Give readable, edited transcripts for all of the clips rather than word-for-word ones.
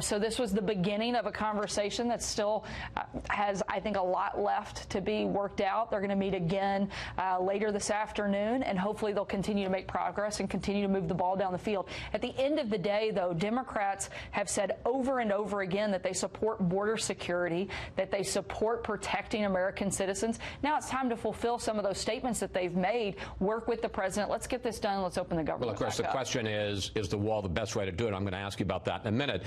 So this was the beginning of a conversation that still has, I think, a lot left to be worked out. They're going to meet again later this afternoon, and hopefully they'll continue to make progress and continue to move the ball down the field. At the end of the day, though, Democrats have said over and over again that they support border security, that they support protecting American citizens. Now it's time to fulfill some of those statements that they've made, work with the president. Let's get this done. Let's open the government. Well, of course, the question is the wall the best way to do it? I'm going to ask you about that in a minute.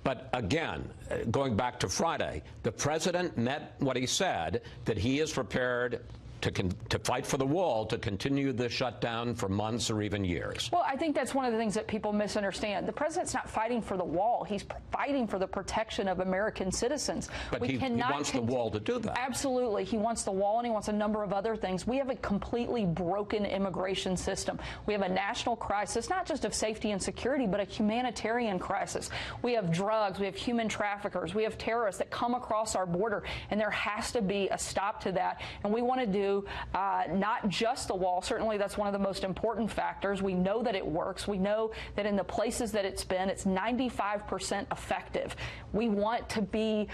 But again, going back to Friday, the president meant what he said, that he is prepared to fight for the wall, to continue the shutdown for months or even years. Well, I think that's one of the things that people misunderstand. The president's not fighting for the wall. He's fighting for the protection of American citizens. But he wants the wall to do that. Absolutely. He wants the wall, and he wants a number of other things. We have a completely broken immigration system. We have a national crisis, not just of safety and security, but a humanitarian crisis. We have drugs. We have human traffickers. We have terrorists that come across our border, and there has to be a stop to that. And we want to do not just the wall. Certainly that's one of the most important factors. We know that it works. We know that in the places that it's been, it's 95% effective. We want to be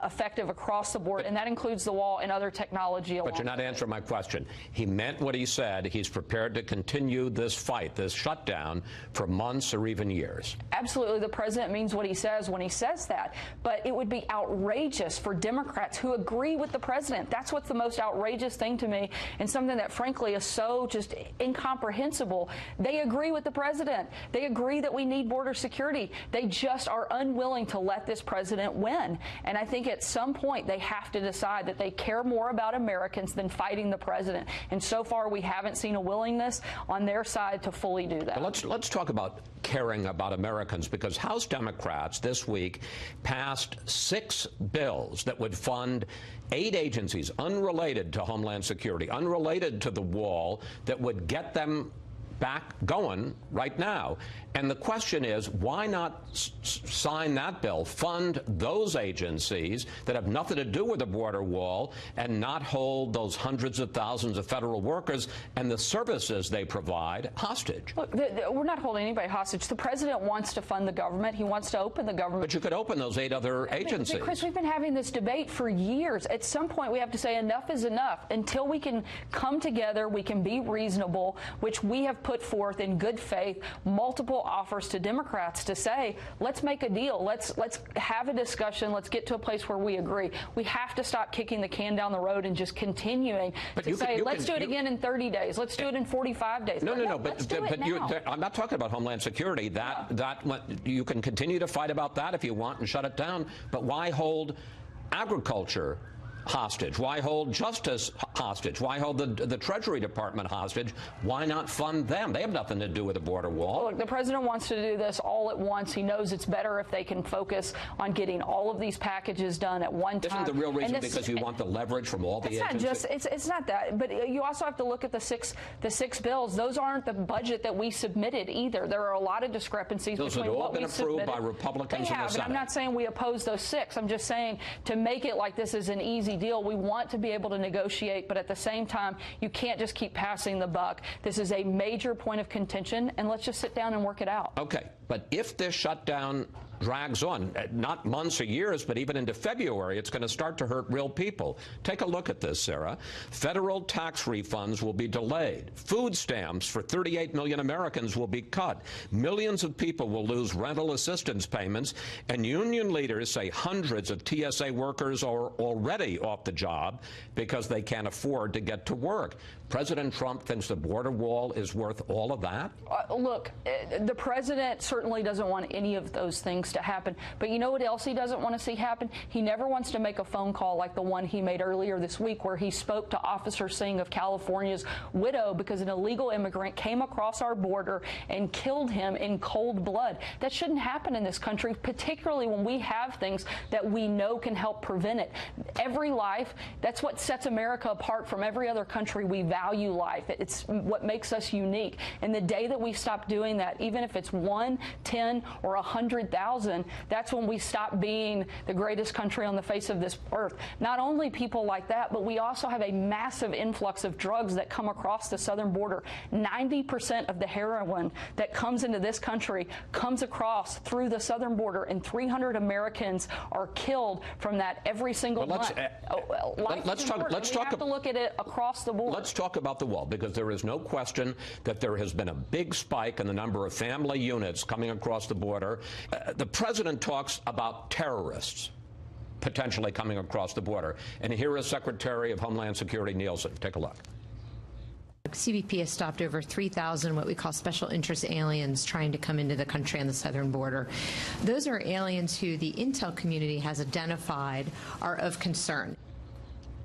effective across the board, and that includes the wall and other technology. But you're not answering my question. He meant what he said. He's prepared to continue this fight, this shutdown, for months or even years. Absolutely. The president means what he says when he says that. But it would be outrageous for Democrats who agree with the president. That's what's the most outrageous thing to me, and something that frankly is so just incomprehensible. They agree with the president. They agree that we need border security. They just are unwilling to let this president win. And I think at some point they have to decide that they care more about Americans than fighting the president. And so far we haven't seen a willingness on their side to fully do that. But let's talk about caring about Americans, because House Democrats this week passed 6 bills that would fund 8 agencies unrelated to Homeland Security, unrelated to the wall, that would get them back going right now. And the question is, why not sign that bill, fund those agencies that have nothing to do with the border wall, and not hold those hundreds of thousands of federal workers and the services they provide hostage? Look, we're not holding anybody hostage. The president wants to fund the government. He wants to open the government. But you could open those 8 other agencies. Chris, we've been having this debate for years. At some point, we have to say enough is enough. Until we can come together, we can be reasonable, which we have put forth in good faith multiple offers to Democrats to say, let's make a deal. Let's have a discussion. Let's get to a place where we agree. We have to stop kicking the can down the road and just continuing to say, let's do it again in 30 days. Let's do it in 45 days. No. But I'm not talking about Homeland Security. You can continue to fight about that if you want and shut it down. But why hold agriculture hostage? Why hold justice hostage? Why hold the Treasury Department hostage? Why not fund them? They have nothing to do with the border wall. Look, the president wants to do this all at once. He knows it's better if they can focus on getting all of these packages done at one time. Isn't the real reason because you want the leverage from all the agencies? It's not that. But you also have to look at the six bills. Those aren't the budget that we submitted either. There are a lot of discrepancies between what we submitted. Those have all been approved by Republicans in the Senate. I'm not saying we oppose those 6. I'm just saying to make it like this is an easy deal. We want to be able to negotiate, but at the same time, you can't just keep passing the buck. This is a major point of contention, and let's just sit down and work it out. Okay, but if this shutdown drags on, not months or years, but even into February, it's going to start to hurt real people. Take a look at this, Sarah. Federal tax refunds will be delayed. Food stamps for 38 million Americans will be cut. Millions of people will lose rental assistance payments, and union leaders say hundreds of TSA workers are already off the job because they can't afford to get to work. President Trump thinks the border wall is worth all of that? Look, the president certainly doesn't want any of those things to happen. But you know what else he doesn't want to see happen? He never wants to make a phone call like the one he made earlier this week, where he spoke to Officer Singh of California's widow because an illegal immigrant came across our border and killed him in cold blood. That shouldn't happen in this country, particularly when we have things that we know can help prevent it. Every life, that's what sets America apart from every other country we value. value life. It's what makes us unique. And the day that we stop doing that, even if it's 1, 10, or 100,000, that's when we stop being the greatest country on the face of this earth. Not only people like that, but we also have a massive influx of drugs that come across the southern border. 90% of the heroin that comes into this country comes across through the southern border, and 300 Americans are killed from that every single month. Let's have to look at it across the board. Let's talk about the wall, because there is no question that there has been a big spike in the number of family units coming across the border. The president talks about terrorists potentially coming across the border. And here is Secretary of Homeland Security Nielsen. Take a look. CBP has stopped over 3,000 what we call special interest aliens trying to come into the country on the southern border. Those are aliens who the intel community has identified are of concern.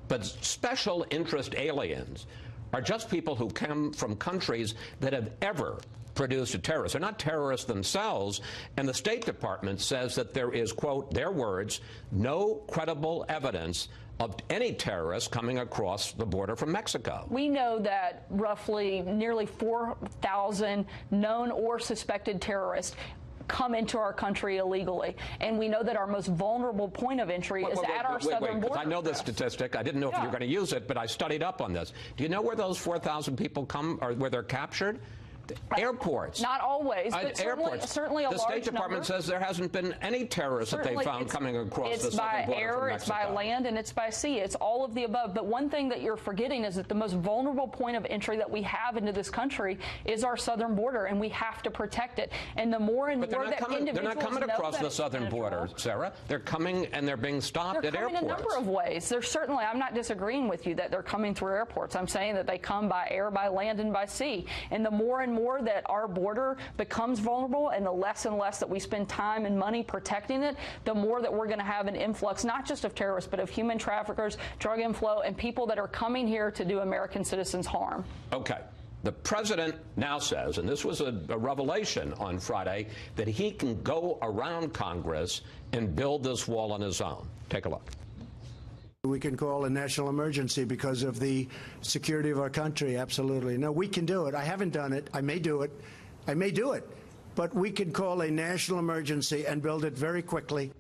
But special interest aliens are just people who come from countries that have ever produced a terrorist. They're not terrorists themselves, and the State Department says that there is, quote, their words, no credible evidence of any terrorists coming across the border from Mexico. We know that roughly nearly 4,000 known or suspected terrorists come into our country illegally, and we know that our most vulnerable point of entry is at our southern border. I know this statistic. I didn't know if you were going to use it, but I studied up on this. Do you know where those 4,000 people come, or where they're captured? Airports. Not always, but certainly a large number. The State Department says there hasn't been any terrorists that they found coming across the southern border from Mexico. It's by air, it's by land, and it's by sea. It's all of the above. But one thing that you're forgetting is that the most vulnerable point of entry that we have into this country is our southern border, and we have to protect it. And the more and more that individuals they're not coming across the southern border, Sarah. They're coming and they're being stopped at airports. They're coming a number of ways. There's certainly, I'm not disagreeing with you that they're coming through airports. I'm saying that they come by air, by land, and by sea. And the more and more that our border becomes vulnerable, and the less that we spend time and money protecting it, the more that we're going to have an influx, not just of terrorists, but of human traffickers, drug inflow, and people that are coming here to do American citizens harm. Okay. The president now says, and this was a revelation on Friday, that he can go around Congress and build this wall on his own. Take a look. We can call a national emergency because of the security of our country. Absolutely. No, we can do it. I haven't done it. I may do it. I may do it. But we can call a national emergency and build it very quickly.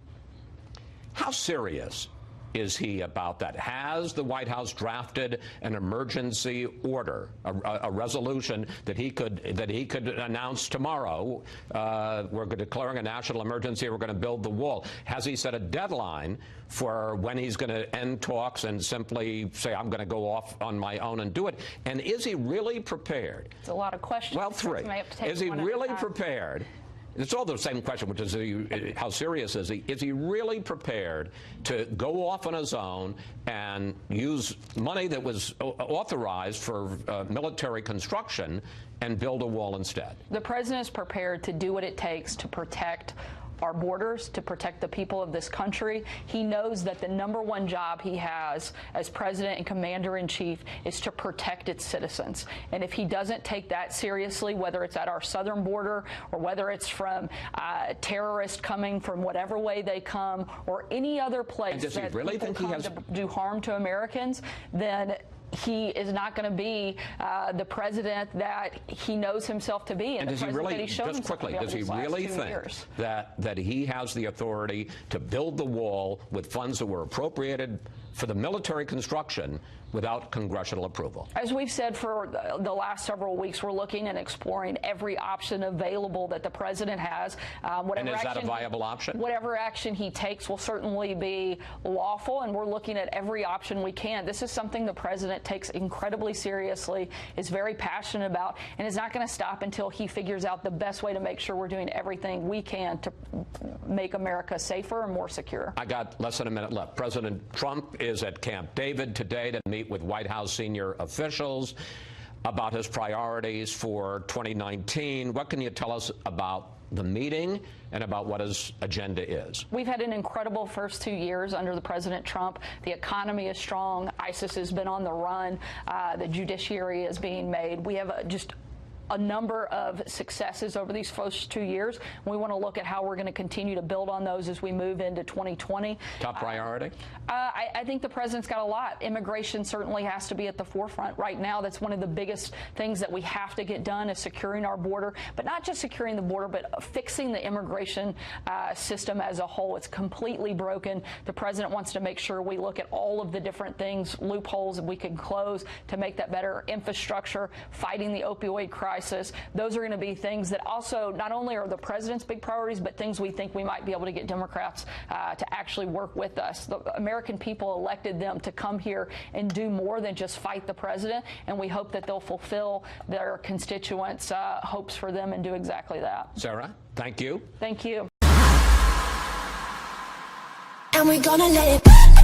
How serious is he about that? Has the White House drafted an emergency order, a resolution that he could announce tomorrow? We're declaring a national emergency. We're going to build the wall. Has he set a deadline for when he's going to end talks and simply say, I'm going to go off on my own and do it? And is he really prepared? It's a lot of questions. Well, three. Is he really prepared? It's all the same question, which is how serious is he? Is he really prepared to go off on his own and use money that was authorized for military construction and build a wall instead? The president is prepared to do what it takes to protect our borders, to protect the people of this country. He knows that the #1 job he has as president and commander-in-chief is to protect its citizens. And if he doesn't take that seriously, whether it's at our southern border or whether it's from terrorists coming from whatever way they come or any other place that really people come to do harm to Americans, then he is not going to be the president that he knows himself to be. And does he really, just quickly, does he really think that he has the authority to build the wall with funds that were appropriated for the military construction without congressional approval? As we've said for the last several weeks, we're looking and exploring every option available that the president has. And is that a viable option? Whatever action he takes will certainly be lawful, and we're looking at every option we can. This is something the president takes incredibly seriously, is very passionate about, and is not going to stop until he figures out the best way to make sure we're doing everything we can to make America safer and more secure. I got less than a minute left. President Trump is at Camp David today to meet with White House senior officials about his priorities for 2019. What can you tell us about the meeting and about what his agenda is? We've had an incredible first 2 years under the President Trump. The economy is strong. ISIS has been on the run. The judiciary is being made. We have just a number of successes over these first 2 years. We want to look at how we're going to continue to build on those as we move into 2020. Top priority? I think the president's got a lot. Immigration certainly has to be at the forefront. Right now, that's one of the biggest things that we have to get done is securing our border, but not just securing the border, but fixing the immigration system as a whole. It's completely broken. The president wants to make sure we look at all of the different things, loopholes that we can close to make that better. Infrastructure, fighting the opioid crisis. Those are going to be things that also not only are the president's big priorities, but things we think we might be able to get Democrats to actually work with us. The American people elected them to come here and do more than just fight the president, and we hope that they'll fulfill their constituents' hopes for them and do exactly that. Sarah, thank you. Thank you. And we're gonna let it burn.